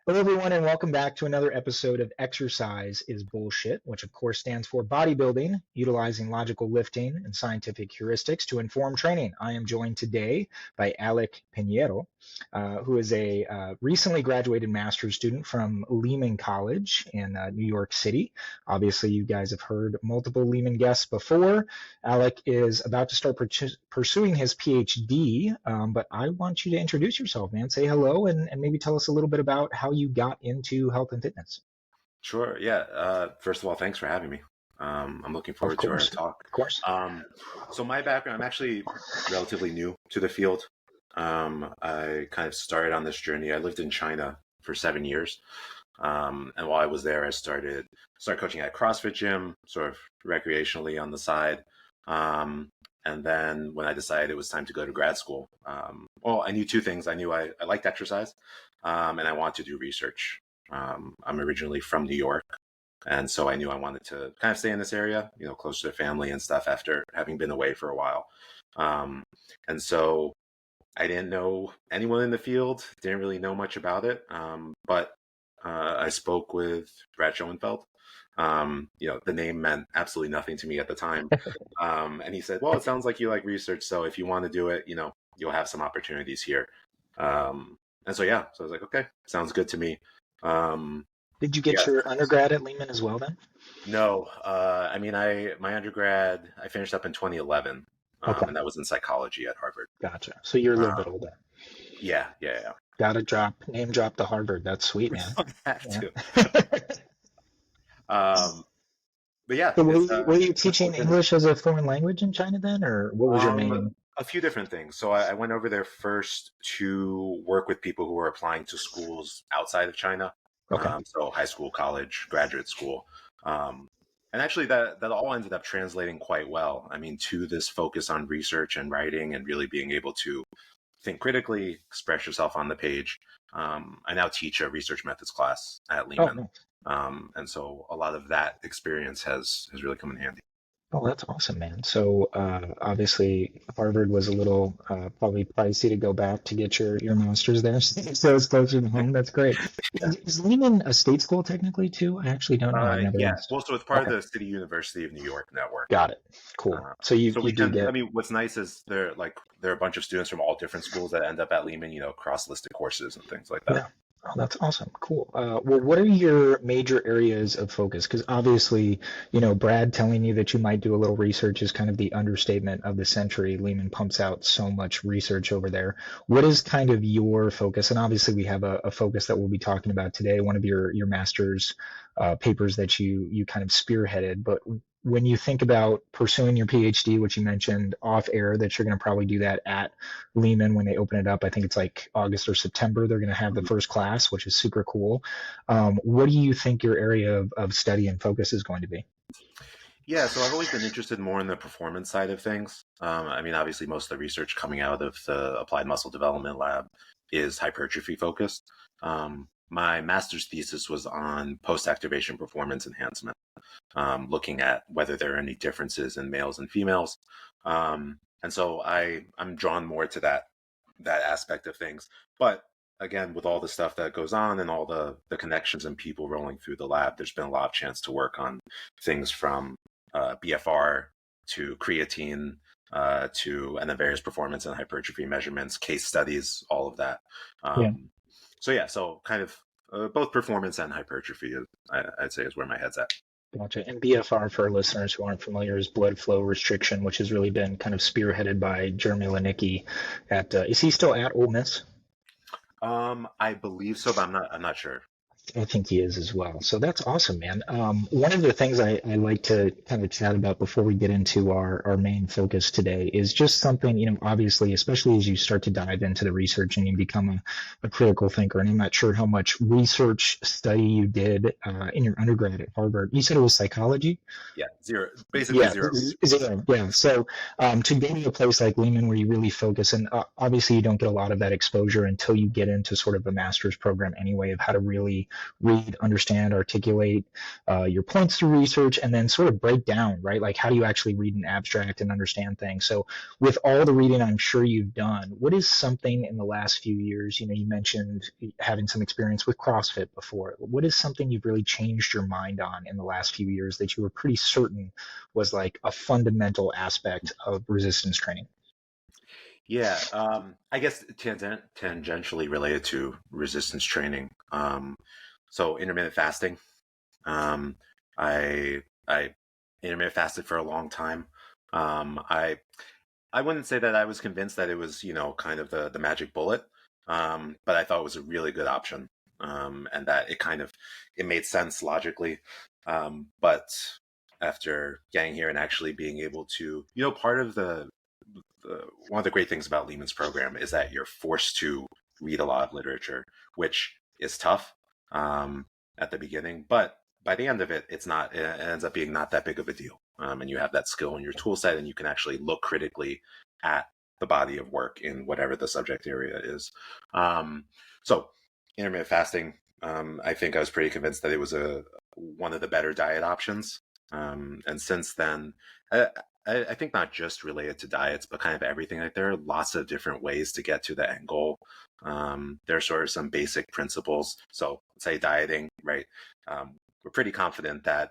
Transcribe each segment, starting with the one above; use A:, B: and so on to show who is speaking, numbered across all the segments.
A: Hello, everyone, and welcome back to another episode of Exercise is Bullshit, which of course stands for bodybuilding, utilizing logical lifting and scientific heuristics to inform training. I am joined today by Alec Pinero, who is a recently graduated master's student from Lehman College in New York City. Obviously, you guys have heard multiple Lehman guests before. Alec is about to start pursuing his PhD, but I want you to introduce yourself, man. Say hello and maybe tell us a little bit about how you got into health and fitness.
B: Sure. Yeah. First of all, thanks for having me. I'm looking forward to our talk.
A: Of course.
B: So my background, I'm actually relatively new to the field. I kind of started on this journey. I lived in China for 7 years. And while I was there, I started coaching at a CrossFit gym, sort of recreationally on the side. And then when I decided it was time to go to grad school, well, I knew two things. I knew I liked exercise, and I wanted to do research. I'm originally from New York, and so I knew I wanted to kind of stay in this area, close to family and stuff after having been away for a while. And so I didn't know anyone in the field, didn't really know much about it, but I spoke with Brad Schoenfeld. The name meant absolutely nothing to me at the time. And he said, well, it sounds like you like research. So if you want to do it, you'll have some opportunities here. And so I was like, okay, sounds good to me.
A: Did you get your undergrad at Lehman as well then?
B: No. My undergrad, I finished up in 2011.
A: Okay.
B: And that was in psychology at Harvard.
A: Gotcha. So you're a little bit older.
B: Yeah.
A: Gotta name drop the Harvard. That's sweet, man.
B: Have to. But yeah.
A: So were you teaching English as a foreign language in China then, or what was your main?
B: A few different things. So I went over there first to work with people who were applying to schools outside of China.
A: Okay.
B: So high school, college, graduate school. And actually that all ended up translating quite well. I mean, to this focus on research and writing and really being able to think critically, express yourself on the page. I now teach a research methods class at Lehman.
A: Oh, nice.
B: And so a lot of that experience has really come in handy.
A: Oh, that's awesome, man. So obviously Harvard was a little probably pricey to go back to get your master's there. So it's closer to home. That's great. Is Lehman a state school technically too? I actually don't know.
B: Yes. Well, so it's part of the City University of New York network.
A: Got it. Cool. So you do get.
B: I mean, what's nice is there are a bunch of students from all different schools that end up at Lehman, cross-listed courses and things like that.
A: Yeah. Oh, that's awesome. Cool. Well, what are your major areas of focus? Because obviously, Brad telling you that you might do a little research is kind of the understatement of the century. Lehman pumps out so much research over there. What is kind of your focus? And obviously, we have a focus that we'll be talking about today, one of your master's papers that you kind of spearheaded. But when you think about pursuing your PhD, which you mentioned off air, that you're going to probably do that at Lehman when they open it up, I think it's like August or September, they're going to have the first class, which is super cool. What do you think your area of study and focus is going to be?
B: Yeah, so I've always been interested more in the performance side of things. Obviously, most of the research coming out of the Applied Muscle Development Lab is hypertrophy focused. My master's thesis was on post-activation performance enhancement, looking at whether there are any differences in males and females. And so I'm drawn more to that aspect of things. But again, with all the stuff that goes on and all the connections and people rolling through the lab, there's been a lot of chance to work on things from BFR to creatine and then various performance and hypertrophy measurements, case studies, all of that. So kind of both performance and hypertrophy, I'd say, is where my head's at.
A: Gotcha. And BFR, for our listeners who aren't familiar, is blood flow restriction, which has really been kind of spearheaded by Jeremy Lenicky is he still at Ole Miss?
B: I believe so, but I'm not sure.
A: I think he is as well. So that's awesome, man. One of the things I like to kind of chat about before we get into our main focus today is just something, obviously, especially as you start to dive into the research and you become a critical thinker. And I'm not sure how much research study you did in your undergrad at Harvard. You said it was psychology?
B: Yeah, zero. Basically zero.
A: Zero. Yeah. So to go to a place like Lehman where you really focus, and obviously you don't get a lot of that exposure until you get into sort of a master's program anyway of how to really read, understand, articulate your points through research, and then sort of break down, right? Like how do you actually read an abstract and understand things? So with all the reading I'm sure you've done, what is something in the last few years, you mentioned having some experience with CrossFit before. What is something you've really changed your mind on in the last few years that you were pretty certain was like a fundamental aspect of resistance training?
B: Yeah, I guess tangentially related to resistance training. So intermittent fasting. Um, I intermittent fasted for a long time. Um, I I wouldn't say that I was convinced that it was, kind of the magic bullet, but I thought it was a really good option, and that it made sense logically. But after getting here and actually being able to, part of one of the great things about Lehman's program is that you're forced to read a lot of literature, which is tough um, at the beginning, but by the end of it, it ends up being not that big of a deal. And you have that skill in your tool set, and you can actually look critically at the body of work in whatever the subject area is. So intermittent fasting, I think I was pretty convinced that it was one of the better diet options. And since then, I, I think not just related to diets, but kind of everything. Like there are lots of different ways to get to the end goal. There are sort of some basic principles. So, say dieting, right? We're pretty confident that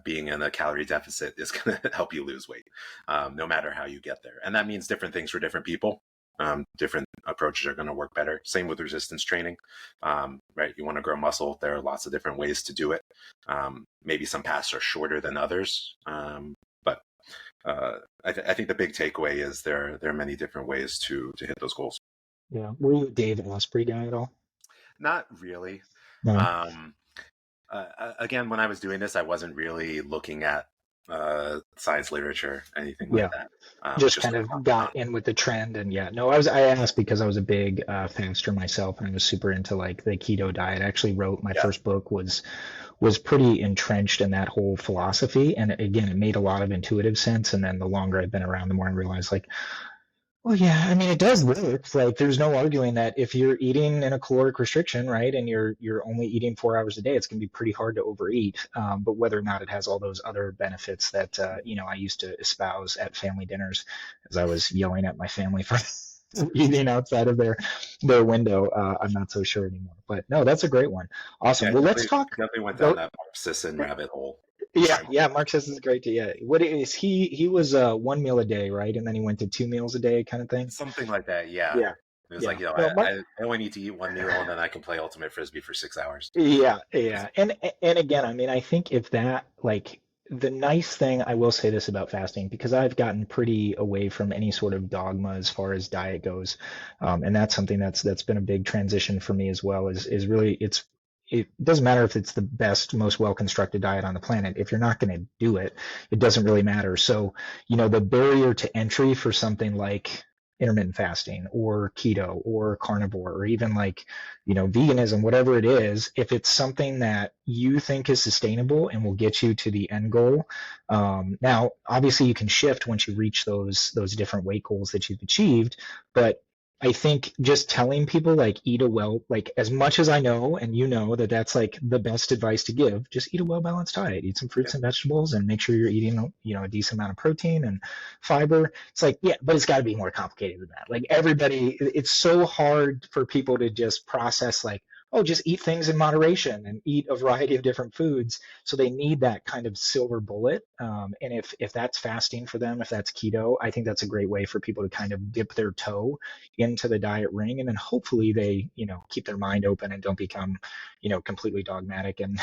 B: being in a calorie deficit is going to help you lose weight, no matter how you get there. And that means different things for different people. Different approaches are going to work better. Same with resistance training, right? You want to grow muscle. There are lots of different ways to do it. Maybe some paths are shorter than others, but I think the big takeaway is there are many different ways to hit those goals.
A: Yeah. Were you a Dave Asprey guy at all?
B: Not really.
A: No.
B: Um, Again, when I was doing this, I wasn't really looking at science literature, anything like
A: Yeah.
B: that.
A: Just
B: Just
A: kind
B: going
A: of
B: on.
A: got in with the trend, and yeah, no, I asked because I was a big faster myself, and I was super into like the keto diet. I actually wrote my
B: Yeah,
A: first book was pretty entrenched in that whole philosophy, and again, it made a lot of intuitive sense. And then the longer I've been around, the more I realized like, well, yeah, I mean, it does work. Like, there's no arguing that if you're eating in a caloric restriction, right, and you're only eating 4 hours a day, it's going to be pretty hard to overeat. But whether or not it has all those other benefits that I used to espouse at family dinners, as I was yelling at my family for eating outside of their window, I'm not so sure anymore. But no, that's a great one. Awesome.
B: yeah,
A: Well, let's talk.
B: definitely went down
A: Go.
B: that Marxist rabbit hole.
A: Yeah,
B: Sorry,
A: yeah. Mark says is great too. Yeah. What is he was one meal a day, right? And then he went to 2 meals a day kind of thing.
B: something like that. Yeah,
A: Yeah.
B: it was like
A: Yeah. No, Mark.
B: I only need to eat one meal, and then I can play ultimate frisbee for 6 hours.
A: Yeah, yeah. And again, I mean, I think if that like the nice thing I will say this about fasting because I've gotten pretty away from any sort of dogma as far as diet goes, and that's something that's been a big transition for me as well. Is really it doesn't matter if it's the best, most well constructed diet on the planet. If you're not going to do it, it doesn't really matter. So, the barrier to entry for something like intermittent fasting or keto or carnivore or even like veganism, whatever it is, if it's something that you think is sustainable and will get you to the end goal. Now obviously you can shift once you reach those different weight goals that you've achieved, but I think just telling people like eat a well, like as much as I know, and that that's like the best advice to give, just eat a well balanced diet, eat some fruits
B: Yeah,
A: and vegetables, and make sure you're eating, a decent amount of protein and fiber. It's like, yeah, but it's got to be more complicated than that. Like everybody, it's so hard for people to just process like, oh, just eat things in moderation and eat a variety of different foods. So they need that kind of silver bullet. And if that's fasting for them, if that's keto, I think that's a great way for people to kind of dip their toe into the diet ring, and then hopefully they keep their mind open and don't become completely dogmatic and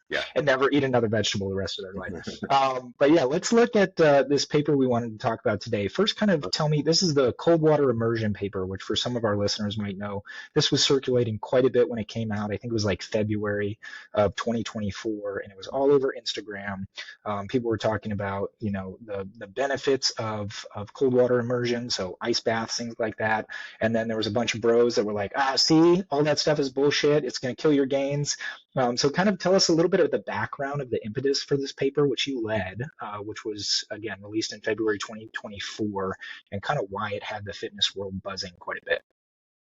B: yeah.
A: and never eat another vegetable the rest of their life. But yeah, let's look at this paper we wanted to talk about today. First, kind of tell me, this is the cold water immersion paper, which for some of our listeners might know, this was circulating quite a bit when it came out. I think it was like February of 2024, and it was all over Instagram. People were talking about, the benefits of cold water immersion, so ice baths, things like that. And then there was a bunch of bros that were like, see, all that stuff is bullshit. It's going to kill your gains. So kind of tell us a little bit of the background of the impetus for this paper, which you led, which was, again, released in February 2024, and kind of why it had the fitness world buzzing quite a bit.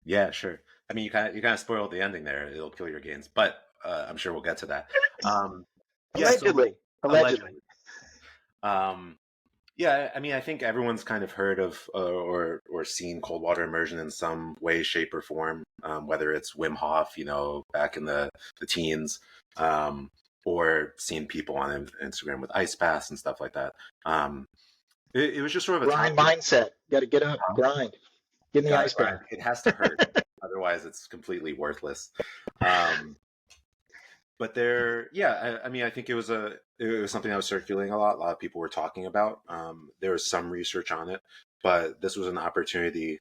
B: Yeah, sure. I mean, you kind of spoiled the ending there. It'll kill your gains, but I'm sure we'll get to that. Um, yeah, so
A: Allegedly.
B: allegedly.
A: Allegedly.
B: Um, yeah, I mean, I think everyone's kind of heard of or seen cold water immersion in some way, shape, or form. Whether it's Wim Hof, back in the teens, um, or seen people on Instagram with ice baths and stuff like that. Um, it was just sort of a
A: Grind
B: topic.
A: mindset. Got to get up, grind, get in the
B: Got to
A: ice
B: grind.
A: bath.
B: It has to hurt, otherwise it's completely worthless. Um, but I mean, I think it was something that was circulating a lot. A lot of people were talking about. There was some research on it, but this was an opportunity.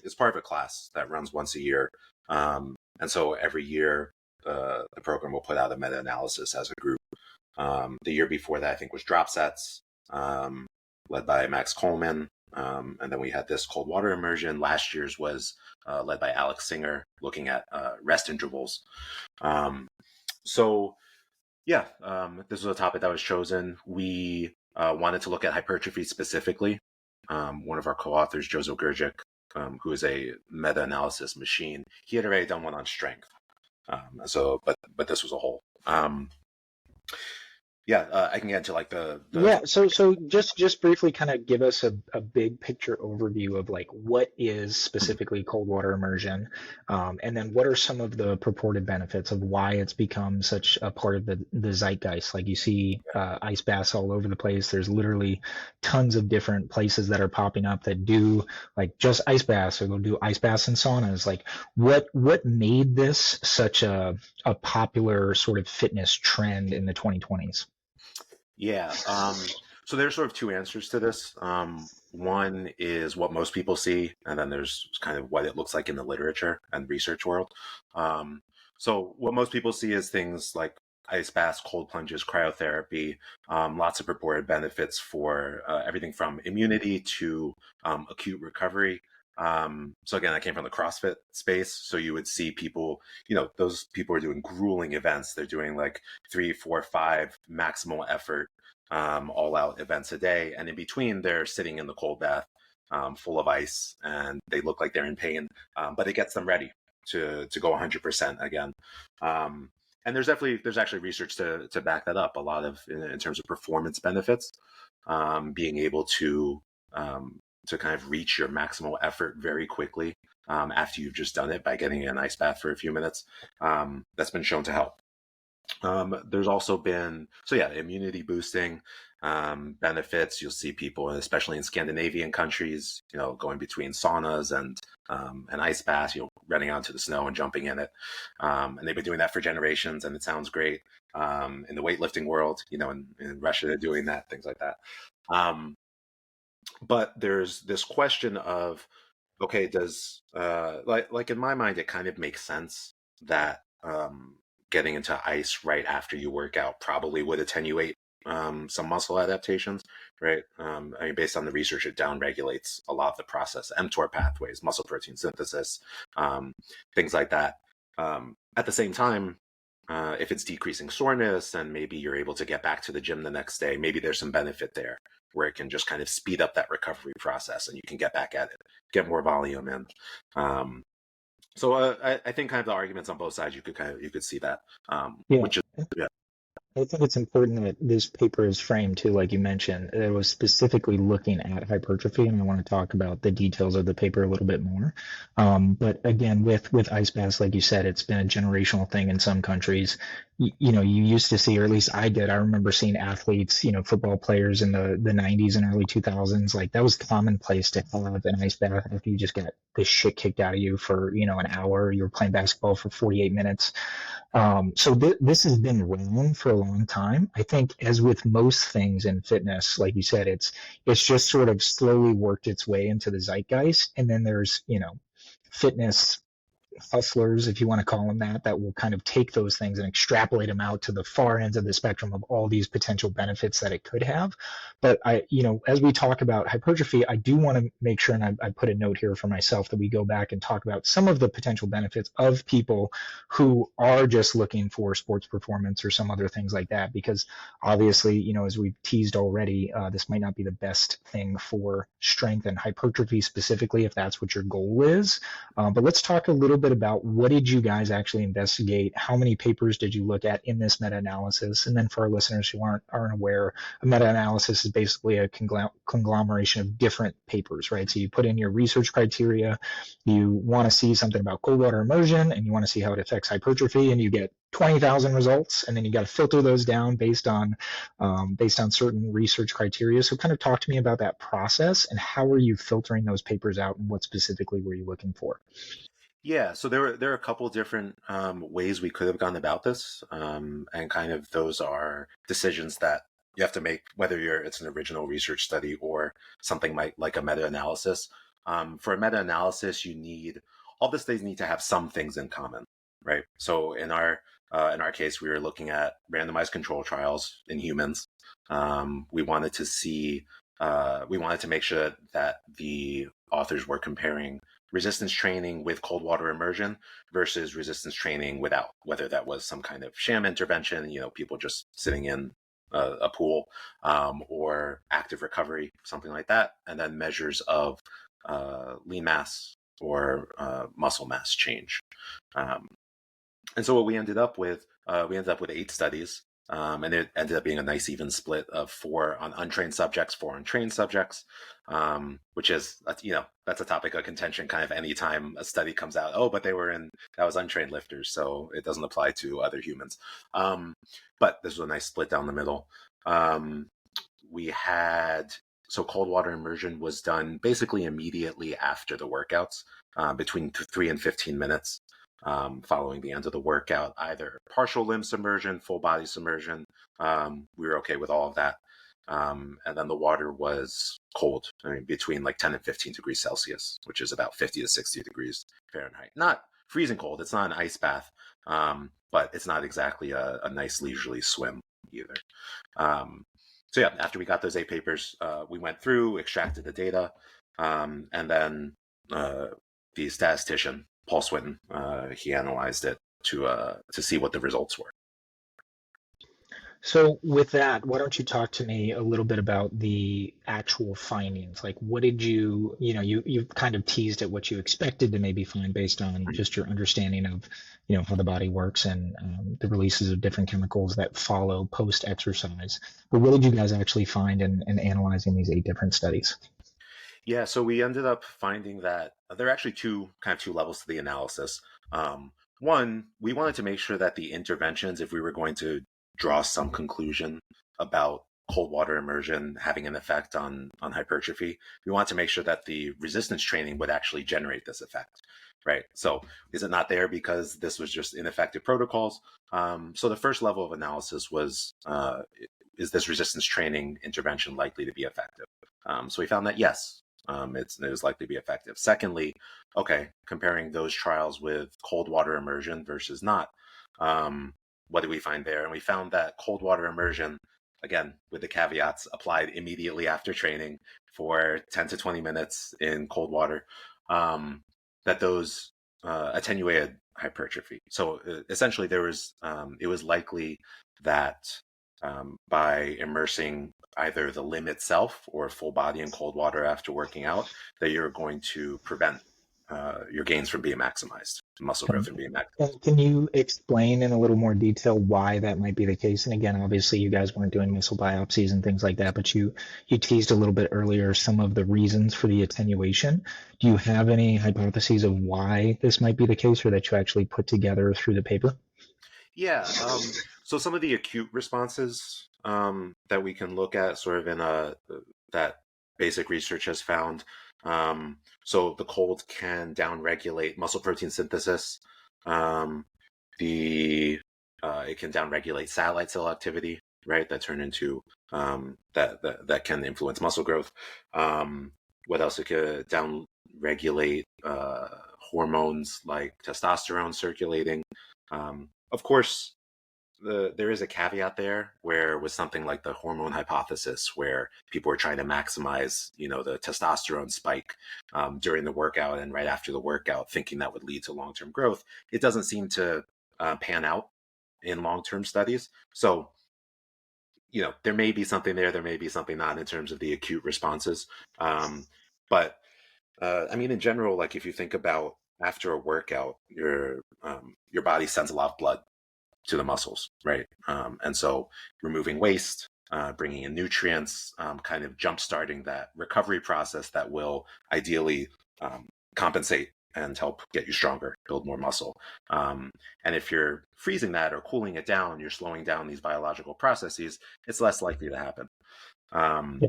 B: It's part of a class that runs once a year, and so every year the program will put out a meta-analysis as a group. The year before that, I think, was drop sets, um, led by Max Coleman. And then we had this cold water immersion. Last year's was led by Alex Singer, looking at rest intervals. Um, so this was a topic that was chosen. We wanted to look at hypertrophy specifically. One of our co-authors, Jozo Gurgic, who is a meta-analysis machine, he had already done one on strength. But this was a whole. I can get into like the
A: Yeah, so just briefly kind of give us a big picture overview of like what is specifically cold water immersion, and then what are some of the purported benefits of why it's become such a part of the zeitgeist. Like you see ice baths all over the place. There's literally tons of different places that are popping up that do like just ice baths, or they'll do ice baths and saunas. Like what made this such a popular sort of fitness trend in the 2020s?
B: Yeah. So there's sort of two answers to this. One is what most people see, and then there's kind of what it looks like in the literature and research world. So what most people see is things like ice baths, cold plunges, cryotherapy, lots of purported benefits for everything from immunity to acute recovery. So again, I came from the CrossFit space. So you would see people, those people are doing grueling events. They're doing like 3, 4, 5 maximal effort, all out events a day. And in between, they're sitting in the cold bath, full of ice, and they look like they're in pain. But it gets them ready to go 100% again. And there's actually research to back that up. A lot of in terms of performance benefits, being able to kind of reach your maximal effort very quickly after you've just done it by getting in an ice bath for a few minutes. That's been shown to help. There's also been, immunity boosting benefits. You'll see people, especially in Scandinavian countries, going between saunas and ice baths, running onto the snow and jumping in it. And they've been doing that for generations, and it sounds great. In the weightlifting world, in Russia, they're doing that, things like that. But there's this question of, okay, does like in my mind, it kind of makes sense that getting into ice right after you work out probably would attenuate some muscle adaptations, right? I mean, based on the research, it downregulates a lot of the process, mTOR pathways, muscle protein synthesis, things like that. At the same time, if it's decreasing soreness and maybe you're able to get back to the gym the next day, maybe there's some benefit there where it can just kind of speed up that recovery process and you can get back at it, get more volume in. I think kind of the arguments on both sides, you could see that,
A: Yeah.
B: which is, yeah.
A: I think it's important that this paper is framed too, like you mentioned. It was specifically looking at hypertrophy, and I want to talk about the details of the paper a little bit more. But again, with ice baths, like you said, it's been a generational thing in some countries. You used to see, or at least I did. I remember seeing athletes, football players in the 90s and early 2000s. Like that was commonplace to have an ice bath after you just got the shit kicked out of you for an hour. You were playing basketball for 48 minutes. So this has been around for a long time. I think, as with most things in fitness, like you said, it's just sort of slowly worked its way into the zeitgeist. And then there's fitness hustlers, if you want to call them that will kind of take those things and extrapolate them out to the far ends of the spectrum of all these potential benefits that it could have. But as we talk about hypertrophy, I do want to make sure, and I put a note here for myself, that we go back and talk about some of the potential benefits of people who are just looking for sports performance or some other things like that, because obviously, as we've teased already, this might not be the best thing for strength and hypertrophy specifically, if that's what your goal is. But let's talk a little bit bit about what did you guys actually investigate? How many papers did you look at in this meta-analysis? And then for our listeners who aren't aware, a meta-analysis is basically a conglomeration of different papers, right? So you put in your research criteria, you want to see something about cold water immersion, and you want to see how it affects hypertrophy, and you get 20,000 results, and then you got to filter those down based on certain research criteria. So kind of talk to me about that process and how are you filtering those papers out and what specifically were you looking for?
B: Yeah, so there are a couple different ways we could have gone about this, and kind of those are decisions that you have to make, whether it's an original research study or something like a meta-analysis. For a meta-analysis, you need all the studies need to have some things in common, right? So in our case, we were looking at randomized control trials in humans. We wanted to see we wanted to make sure that the authors were comparing resistance training with cold water immersion versus resistance training without, whether that was some kind of sham intervention, people just sitting in a pool, or active recovery, something like that, and then measures of lean mass or muscle mass change. Um, and so what we ended up with 8 studies, and it ended up being a nice even split of 4 on untrained subjects, 4 on trained subjects, which is, that's a topic of contention kind of anytime a study comes out. Oh, but that was untrained lifters, so it doesn't apply to other humans. But this was a nice split down the middle. Um, we had, so cold water immersion was done basically immediately after the workouts, between 3 and 15 minutes. Following the end of the workout, either partial limb submersion, full body submersion. We were okay with all of that. And then the water was cold, between like 10 and 15 degrees Celsius, which is about 50 to 60 degrees Fahrenheit. Not freezing cold. It's not an ice bath, but it's not exactly a nice leisurely swim either. So yeah, after we got those 8 papers, we went through, extracted the data, and then the statistician, Paul Swinton, he analyzed it to see what the results were.
A: So with that, why don't you talk to me a little bit about the actual findings? Like, what did you've kind of teased at what you expected to maybe find based on just your understanding of, how the body works and the releases of different chemicals that follow post-exercise. But what did you guys actually find in analyzing these 8 different studies?
B: Yeah, so we ended up finding that there are actually two levels to the analysis. One, we wanted to make sure that the interventions, if we were going to draw some conclusion about cold water immersion having an effect on hypertrophy, we want to make sure that the resistance training would actually generate this effect, right? So is it not there because this was just ineffective protocols? So the first level of analysis was, is this resistance training intervention likely to be effective? So we found that yes, it was likely to be effective. Secondly, okay, comparing those trials with cold water immersion versus not, what did we find there? And we found that cold water immersion, again, with the caveats, applied immediately after training for 10 to 20 minutes in cold water, that those attenuated hypertrophy. So essentially, it was likely that by immersing either the limb itself or full body in cold water after working out, that you're going to prevent your gains from being maximized, muscle growth
A: And,
B: from being maximized.
A: and can you explain in a little more detail why that might be the case? And again, obviously, you guys weren't doing muscle biopsies and things like that, but you teased a little bit earlier some of the reasons for the attenuation. Do you have any hypotheses of why this might be the case, or that you actually put together through the paper?
B: Yeah. So some of the acute responses that we can look at, sort of in that basic research has found. So the cold can downregulate muscle protein synthesis. Um, the It can downregulate satellite cell activity, right? That turn into that can influence muscle growth. What else? It could downregulate hormones like testosterone circulating. Of course, there is a caveat there where with something like the hormone hypothesis, where people are trying to maximize, the testosterone spike during the workout and right after the workout, thinking that would lead to long-term growth. It doesn't seem to pan out in long-term studies. So, there may be something there may be something not in terms of the acute responses. But I mean, in general, like if you think about after a workout, your body sends a lot of blood to the muscles, right? And so removing waste, bringing in nutrients, kind of jump starting that recovery process that will ideally compensate and help get you stronger, build more muscle. Um, and if you're freezing that or cooling it down, you're slowing down these biological processes, it's less likely to happen. Um,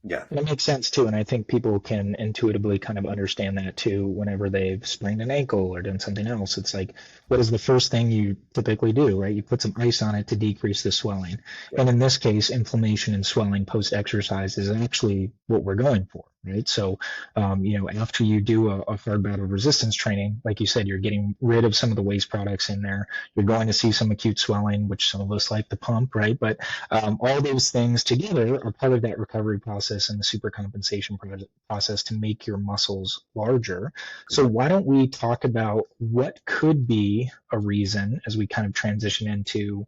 B: yeah,
A: And it makes sense too, and I think people can intuitively kind of understand that too whenever they've sprained an ankle or done something else. It's like, what is the first thing you typically do, right? You put some ice on it to decrease the swelling.
B: yeah,
A: And in this case, inflammation and swelling post-exercise is actually what we're going for, right? So, after you do a hard bout of resistance training, like you said, you're getting rid of some of the waste products in there. You're going to see some acute swelling, which some of us like to pump, right? But all those things together are part of that recovery process and the supercompensation process to make your muscles larger. So
B: mhm,
A: why don't we talk about what could be a reason as we kind of transition into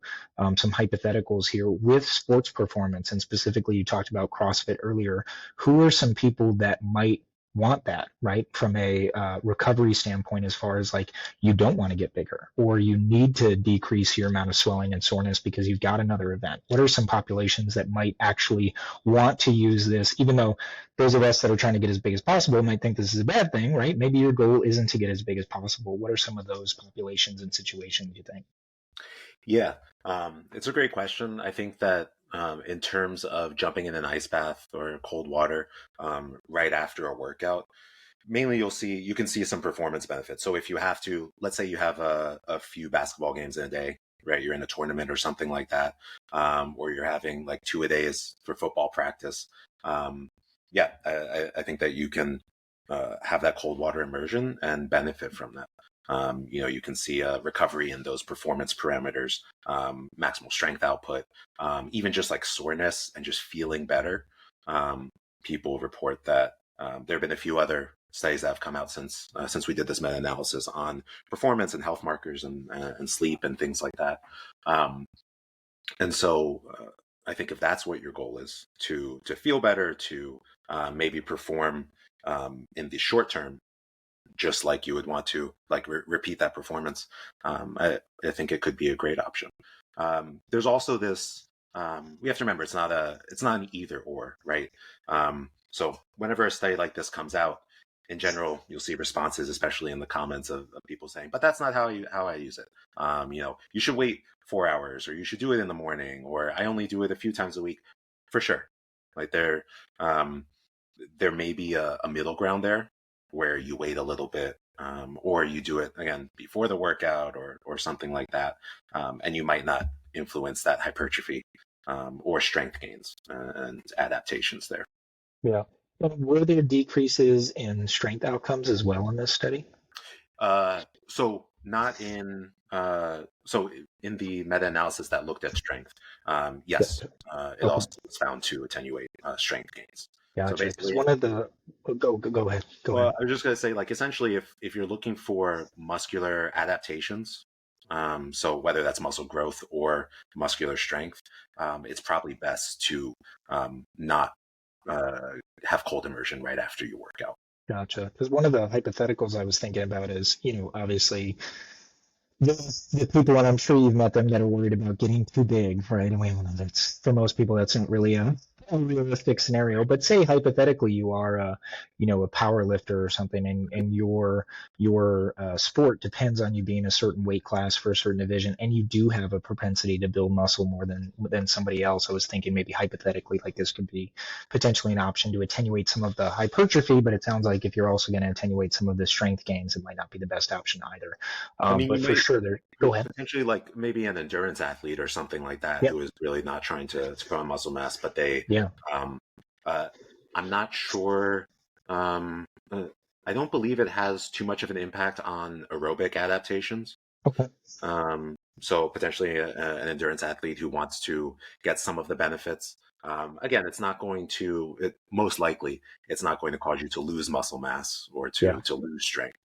A: some hypotheticals here with sports performance, and specifically you talked about CrossFit earlier. Who are some people that might want that, right? From a recovery standpoint, as far as like you don't want to get bigger or you need to decrease your amount of swelling and soreness because you've got another event. What are some populations that might actually want to use this, even though those of us that are trying to get as big as possible might think this is a bad thing, right? Maybe your goal isn't to get as big as possible. What are some of those populations and situations you think?
B: yeah. It's a great question. I think that in terms of jumping in an ice bath or cold water right after a workout, mainly you can see some performance benefits. So if you have to, let's say you have a few basketball games in a day, right? You're in a tournament or something like that, or you're having like two a days for football practice. Um, yeah, I think that you can have that cold water immersion and benefit from that. You can see a recovery in those performance parameters, maximal strength output, even just like soreness and just feeling better. Um, People report that there have been a few other studies that have come out since we did this meta-analysis on performance and health markers and sleep and things like that. Um, and so I think if that's what your goal is to feel better, to maybe perform in the short term, just like you would want to like repeat that performance, I think it could be a great option. There's also this. We have to remember it's not an either or, right? So whenever a study like this comes out, in general, you'll see responses, especially in the comments of people saying, "But that's not how I use it." You should wait 4 hours, or you should do it in the morning, or I only do it a few times a week. For sure, like um, there may be a middle ground there where you wait a little bit, or you do it again before the workout or something like that, and you might not influence that hypertrophy or strength gains and adaptations there.
A: Yeah. And were there decreases in strength outcomes as well in this study?
B: So not in so in the meta-analysis that looked at strength, yes,
A: Yep.
B: it
A: Okay.
B: also was found to attenuate strength gains. So
A: Gotcha. Because
B: basically,
A: one of the go ahead. Go
B: well,
A: ahead.
B: I was just gonna say, like, essentially, if you're looking for muscular adaptations, so whether that's muscle growth or muscular strength, it's probably best to not uh, have cold immersion right after you work out.
A: Gotcha. Because one of the hypotheticals I was thinking about is, obviously the people, and I'm sure you've met them, that are worried about getting too big, right? And we all know that's for most people that's not really a realistic scenario. But say hypothetically you are a power lifter or something, and your sport depends on you being a certain weight class for a certain division, and you do have a propensity to build muscle more than somebody else. I was thinking maybe hypothetically like this could be potentially an option to attenuate some of the hypertrophy, but it sounds like if you're also going to attenuate some of the strength gains, it might not be the best option either.
B: I mean,
A: But
B: you
A: for
B: might
A: sure, there. Go ahead.
B: potentially like maybe an endurance athlete or something like that
A: Yep.
B: who is really not trying to put on muscle mass, but they,
A: Yeah.
B: um, uh, I'm not sure. Um, uh, I don't believe it has too much of an impact on aerobic adaptations.
A: Okay.
B: So potentially an endurance athlete who wants to get some of the benefits. Again, it's not going to, most likely, it's not going to cause you to lose muscle mass or
A: Yeah.
B: to lose strength.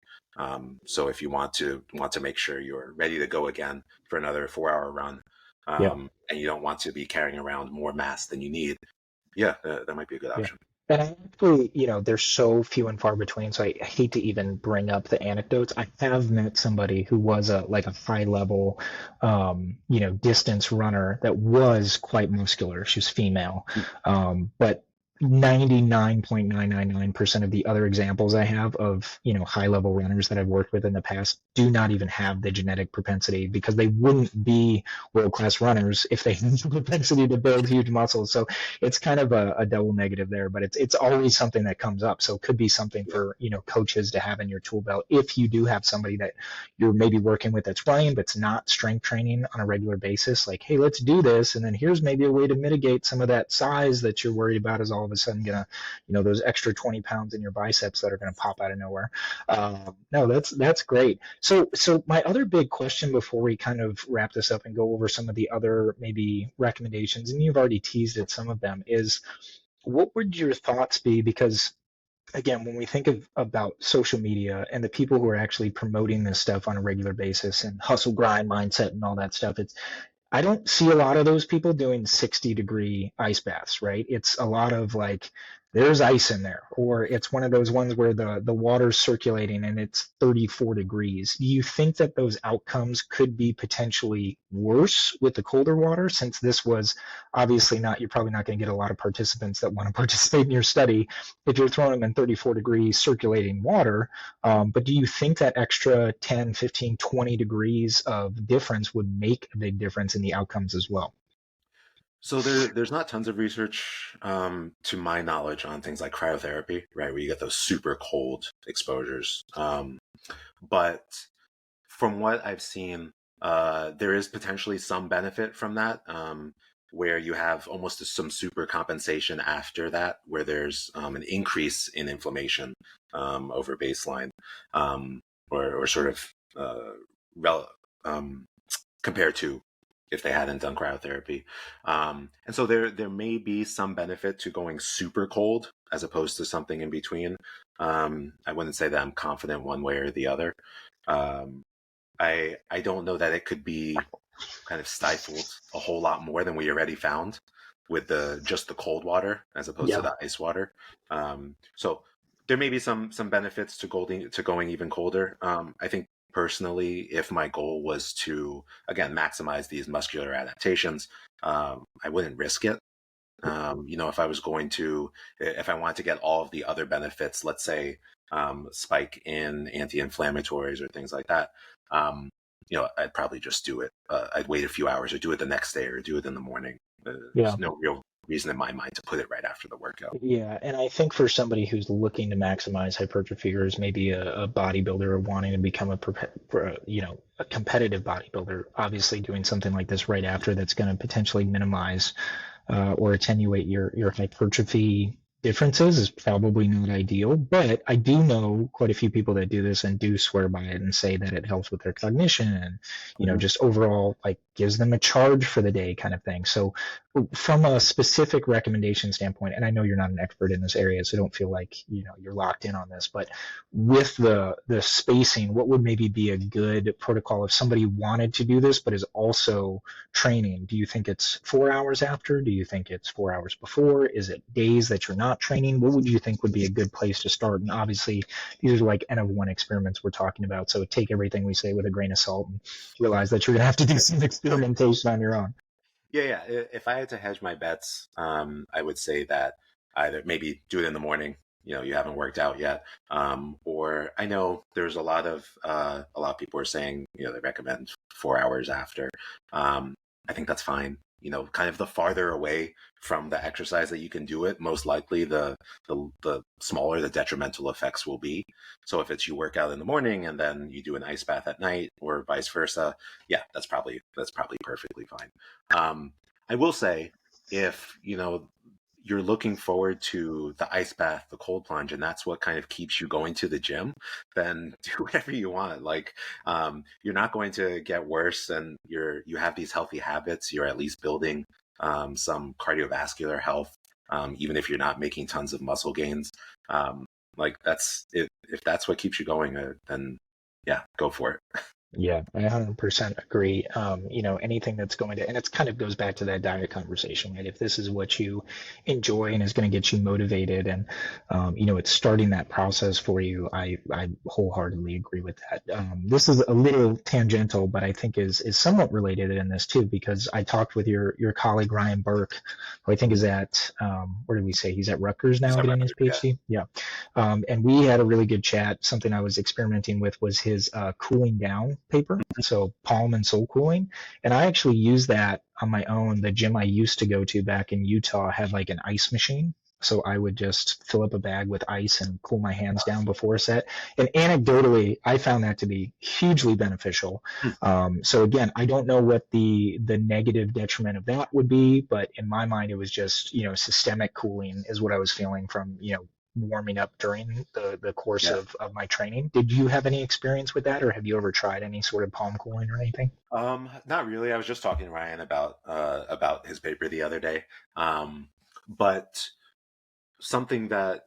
B: So if you want to make sure you're ready to go again for another 4 hour run,
A: Yeah.
B: and you don't want to be carrying around more mass than you need, yeah, that might be a good
A: Yeah.
B: option.
A: And I actually, they're so few and far between, so I hate to even bring up the anecdotes. I have met somebody who was a high level, distance runner that was quite muscular. She was female, but 99.999% of the other examples I have of, high level runners that I've worked with in the past do not even have the genetic propensity because they wouldn't be world class runners if they had the propensity to build huge muscles. So it's kind of a double negative there, but it's always something that comes up. So it could be something
B: Yeah.
A: for coaches to have in your tool belt if you do have somebody that you're maybe working with that's running but's not strength training on a regular basis. Like, hey, let's do this, and then here's maybe a way to mitigate some of that size that you're worried about is all of a sudden gonna, those extra 20 pounds in your biceps that are gonna pop out of nowhere. No, that's great. So my other big question before we kind of wrap this up and go over some of the other maybe recommendations, and you've already teased at some of them, is what would your thoughts be? Because again, when we think of about social media and the people who are actually promoting this stuff on a regular basis and hustle grind mindset and all that stuff, I don't see a lot of those people doing 60-degree ice baths, right? It's a lot of like, there's ice in there, or it's one of those ones where the water's circulating and it's 34 degrees. Do you think that those outcomes could be potentially worse with the colder water? Since this was obviously not, you're probably not going to get a lot of participants that want to participate in your study if you're throwing them in 34 degree circulating water. But do you think that extra 10, 15, 20 degrees of difference would make a big difference in the outcomes as well?
B: So there's not tons of research, to my knowledge, on things like cryotherapy, right, where you get those super cold exposures. But from what I've seen, there is potentially some benefit from that, where you have almost some super compensation after that, where there's an increase in inflammation over baseline, or sort of rel- um, compared to if they hadn't done cryotherapy. And so there may be some benefit to going super cold as opposed to something in between. I wouldn't say that I'm confident one way or the other. Um, I don't know that it could be kind of stifled a whole lot more than we already found with the just the cold water as opposed to
A: Yeah.
B: the ice water. So there may be some benefits to going even colder. I think personally, if my goal was to again maximize these muscular adaptations, I wouldn't risk it. If I was if I wanted to get all of the other benefits, let's say spike in anti-inflammatories or things like that, I'd probably just do it. I'd wait a few hours or do it the next day or do it in the morning. There's
A: Yeah.
B: no real reason in my mind to put it right after the workout.
A: Yeah, and I think for somebody who's looking to maximize hypertrophy or is maybe a bodybuilder or wanting to become a competitive bodybuilder, obviously doing something like this right after that's going to potentially minimize or attenuate your hypertrophy differences is probably not ideal. But I do know quite a few people that do this and do swear by it and say that it helps with their cognition and
B: Mhm.
A: just overall like gives them a charge for the day kind of thing. So from a specific recommendation standpoint, and I know you're not an expert in this area, so don't feel like you're locked in on this, but with the spacing, what would maybe be a good protocol if somebody wanted to do this but is also training? Do you think it's 4 hours after? Do you think it's 4 hours before? Is it days that you're not training? What would you think would be a good place to start? And obviously, these are like N of one experiments we're talking about, so take everything we say with a grain of salt and realize that you're gonna have to do some experimentation on your own.
B: Yeah. If I had to hedge my bets, I would say that either maybe do it in the morning. You haven't worked out yet, or I know there's a lot of people are saying they recommend 4 hours after. I think that's fine. Kind of the farther away from the exercise that you can do it, most likely the smaller the detrimental effects will be. So if it's you work out in the morning and then you do an ice bath at night, or vice versa, yeah, that's probably perfectly fine. I will say, if you're looking forward to the ice bath, the cold plunge, and that's what kind of keeps you going to the gym, then do whatever you want. Like, you're not going to get worse, and you have these healthy habits. You're at least building some cardiovascular health, even if you're not making tons of muscle gains. Like, that's it. If that's what keeps you going, then yeah, go for it.
A: Yeah, I 100% agree. Anything that's going to, and it's kind of goes back to that diet conversation, right? If this is what you enjoy and is going to get you motivated and, it's starting that process for you, I wholeheartedly agree with that. This is a little tangential, but I think is somewhat related in this too, because I talked with your colleague, Ryan Burke, who I think is at, where did we say? He's at Rutgers
B: Is
A: now
B: that
A: getting his
B: record? Yeah.
A: PhD. Yeah. And we had a really good chat. Something I was experimenting with was his cooling down paper, so palm and sole cooling. And I actually used that on my own. The gym I used to go to back in Utah had like an ice machine. So I would just fill up a bag with ice and cool my hands down before a set. And anecdotally, I found that to be hugely beneficial.
B: Hmm.
A: So again, I don't know what the negative detriment of that would be, but in my mind, it was just systemic cooling is what I was feeling from warming up during the course
B: Yeah.
A: of my training. Did you have any experience with that, or have you ever tried any sort of palm cooling or anything?
B: Not really. I was just talking to Ryan about his paper the other day. But something that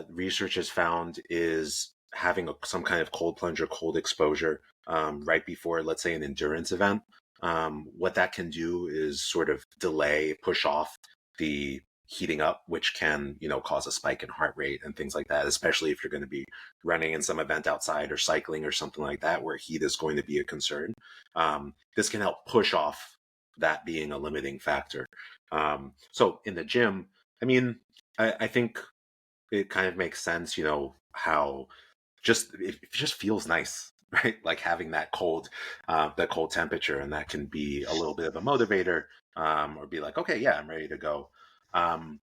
B: research has found is having some kind of cold plunge or cold exposure right before, let's say, an endurance event. What that can do is sort of delay, push off the heating up, which can, cause a spike in heart rate and things like that, especially if you're going to be running in some event outside or cycling or something like that, where heat is going to be a concern. This can help push off that being a limiting factor. So in the gym, I mean, I think it kind of makes sense, how it just feels nice, right? Like having that cold temperature, and that can be a little bit of a motivator, or be like, okay, yeah, I'm ready to go. Um,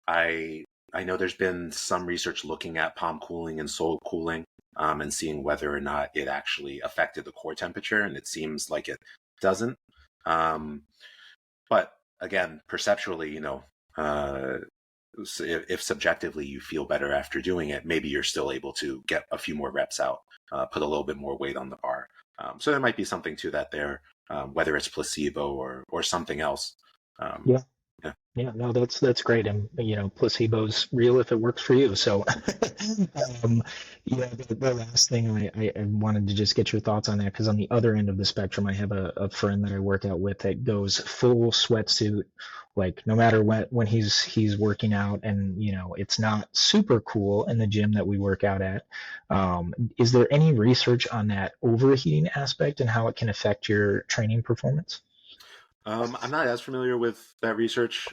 B: I I know there's been some research looking at palm cooling and sole cooling, and seeing whether or not it actually affected the core temperature, and it seems like it doesn't. Um, but again, perceptually, if subjectively you feel better after doing it, maybe you're still able to get a few more reps out, put a little bit more weight on the bar. So there might be something to that there, whether it's placebo or something else. Um,
A: Yeah.
B: yeah,
A: Yeah, no, that's great, and placebo's real if it works for you. So, um, the last thing I wanted to just get your thoughts on that because on the other end of the spectrum, I have a friend that I work out with that goes full sweatsuit, like no matter when he's working out, and it's not super cool in the gym that we work out at. Is there any research on that overheating aspect and how it can affect your training performance?
B: I'm not as familiar with that research.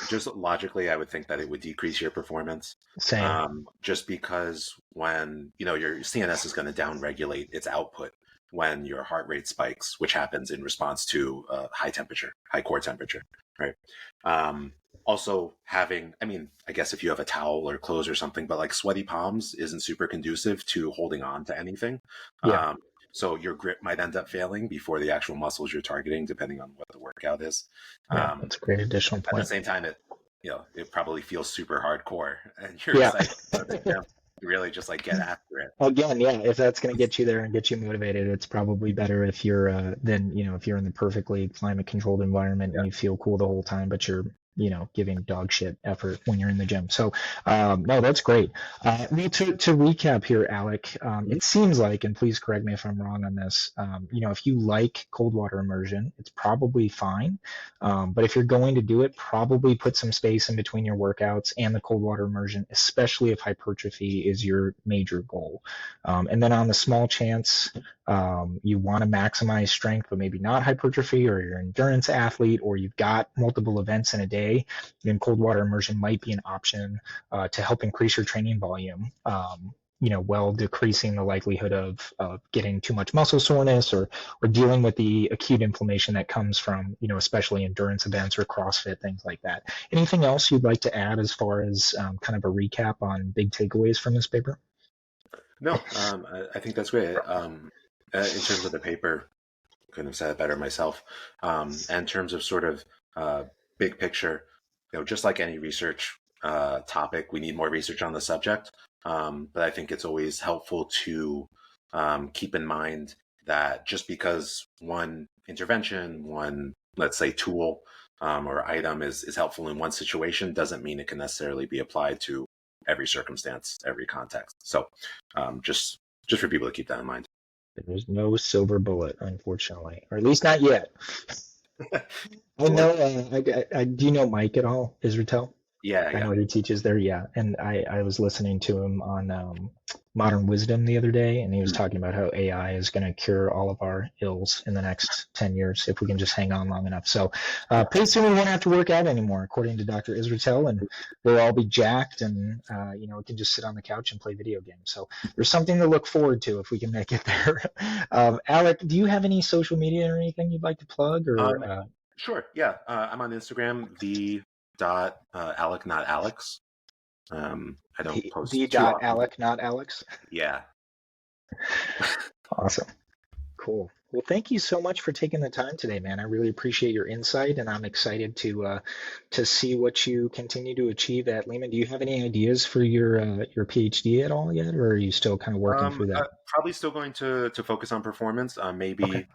B: Just logically, I would think that it would decrease your performance,
A: Same.
B: just because when your CNS is going to downregulate its output when your heart rate spikes, which happens in response to high temperature, high core temperature, right? Um, Also, I mean, I guess if you have a towel or clothes or something, but like sweaty palms isn't super conducive to holding on to anything.
A: Yeah,
B: Um, so your grip might end up failing before the actual muscles you're targeting, depending on what the workout is.
A: yeah,
B: Um,
A: that's a great additional
B: at the
A: point.
B: same time, it probably feels super hardcore, and you're
A: Yeah.
B: excited to go to the gym to really just like get after it.
A: Again, yeah, if that's going to get you there and get you motivated, it's probably better if you're if you're in the perfectly climate controlled environment and
B: Yeah.
A: you feel cool the whole time, but you're giving dog shit effort when you're in the gym. So, no, that's great. Well, to recap here, Alec,
B: Mhm.
A: it seems like, and please correct me if I'm wrong on this, if you like cold water immersion, it's probably fine. But if you're going to do it, probably put some space in between your workouts and the cold water immersion, especially if hypertrophy is your major goal. And then on the small chance you want to maximize strength, but maybe not hypertrophy, or you're an endurance athlete, or you've got multiple events in a day, then cold water immersion might be an option to help increase your training volume. While decreasing the likelihood of getting too much muscle soreness or dealing with the acute inflammation that comes from, especially endurance events or CrossFit, things like that. Anything else you'd like to add as far as kind of a recap on big takeaways from this paper?
B: No, I think that's great. In terms of the paper, couldn't have said it better myself. And in terms of sort of uh, big picture, just like any research topic, we need more research on the subject. But I think it's always helpful to keep in mind that just because one intervention, one, let's say, tool or item is helpful in one situation doesn't mean it can necessarily be applied to every circumstance, every context. So just for people to keep that in mind.
A: There's no silver bullet, unfortunately, or at least not yet. I
B: Well,
A: know. Do you know Mike at all, Israel?
B: yeah,
A: I
B: yeah.
A: know he teaches there, yeah. And I was listening to him on Modern Wisdom the other day, and he was
B: Mm.
A: talking about how AI is going to cure all of our ills in the next 10 years if we can just hang on long enough. So pretty soon we won't have to work out anymore, according to Dr. Israel, and we'll all be jacked, and we can just sit on the couch and play video games. So there's something to look forward to if we can make it there. Alec, do you have any social media or anything you'd like to plug, or
B: Um, sure. Yeah. I'm on Instagram, the dot Alec, not Alex. I don't
A: the
B: post too
A: dot
B: often.
A: Alec, not Alex?
B: Yeah.
A: Awesome. Cool. Well, thank you so much for taking the time today, man. I really appreciate your insight, and I'm excited to see what you continue to achieve at Lehman. Do you have any ideas for your PhD at all yet, or are you still kind of working through that?
B: Probably still going to focus on performance.
A: Okay,
B: Maybe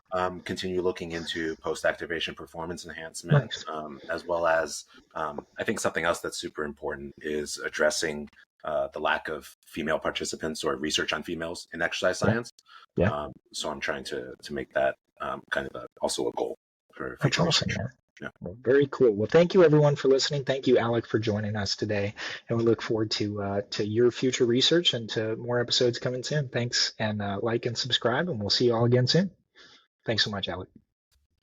B: continue looking into post activation performance enhancement,
A: nice.
B: as well as I think something else that's super important is addressing the lack of female participants or research on females in exercise
A: Yeah,
B: science.
A: yeah,
B: So I'm trying to make that kind of also a goal for
A: that's
B: future
A: awesome,
B: research.
A: man.
B: Yeah.
A: Well, very cool. Well, thank you everyone for listening. Thank you, Alec, for joining us today, and we look forward to your future research and to more episodes coming soon. Thanks, and like and subscribe, and we'll see you all again soon. Thanks so much, Alec.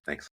B: Thanks.